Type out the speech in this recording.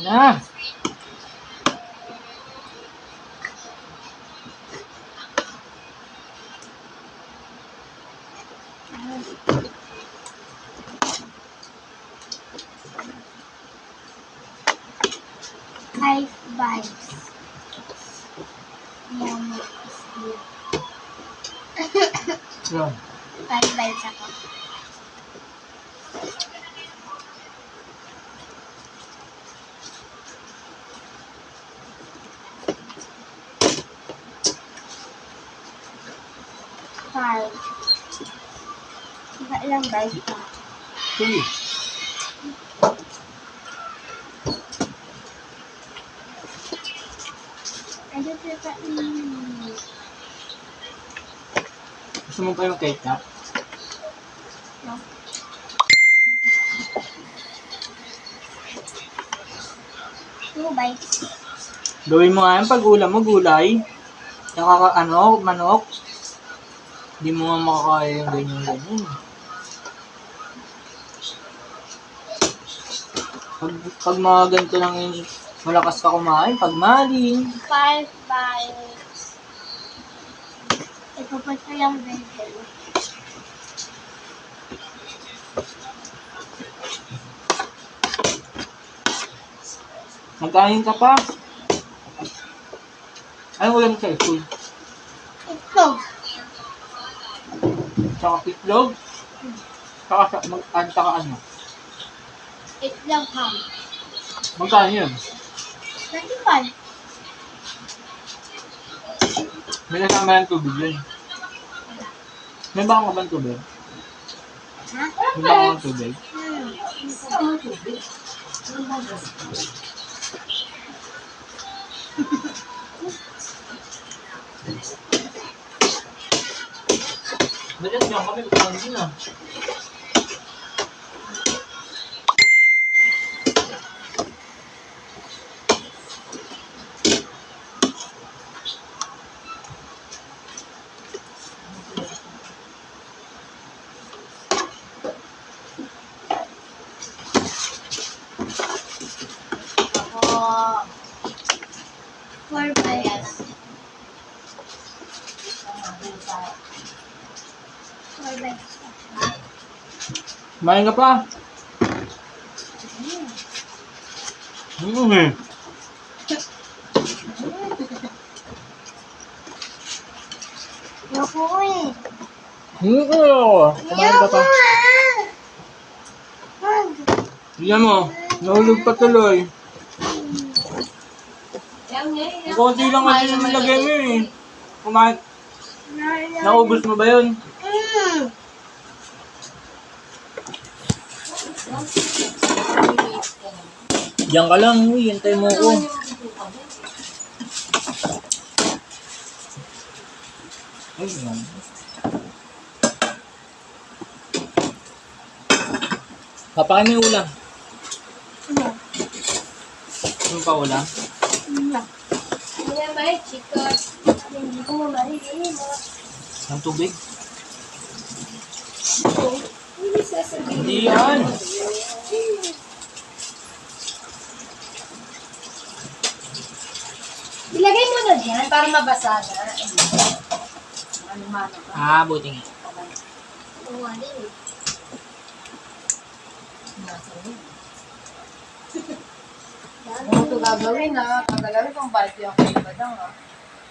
Ah! Five vibes. Yan. Yan. 5 vibes ako. Five. Ilang vibes pa? 2. Ano pa? Gusto mo pa yung ketchup? No. Two bites. Gawin mo nga yung pag-ulam mo, gulay. Tsaka manok. Hindi mo nga makakaya yung ganyan-ganyan. Pag mga ganito lang yung malakas ka kumain, pag maling. 5 bites. Ipapot ko yung bacon. Magkain ka pa. Anong ulam sa school? Itlog. Tsaka itlog? Tsaka ano? Itlog ham. Magkano yun? 25. May kasama ng tubig yun. May baka ka ba ng tubig? Ha? May baka ka ng tubig? Dapat yan kami, kulang din ah. Ako. 4 bites. 4 bites. Kumain ka pa? Eh. Ayoko eh. Kumain ka pa? Tignan mo, nahulog pa tuloy. Konti lang kasi yung nilagay mo eh. Kumain. Naubos mo ba yun? Diyan ka lang, uy. Hintay mo ko. Ay, yan. Papakain mo yung ulam. Ano pa ulam? Hindi ko mamarinig. Ang tubig? Hindi yan. Ilagay mo na dyan para mabasa na. Ano-mano ka. Ah, buti nga. Ano ito gagawin ha? Paggalawin kung bati ako yung badang ha.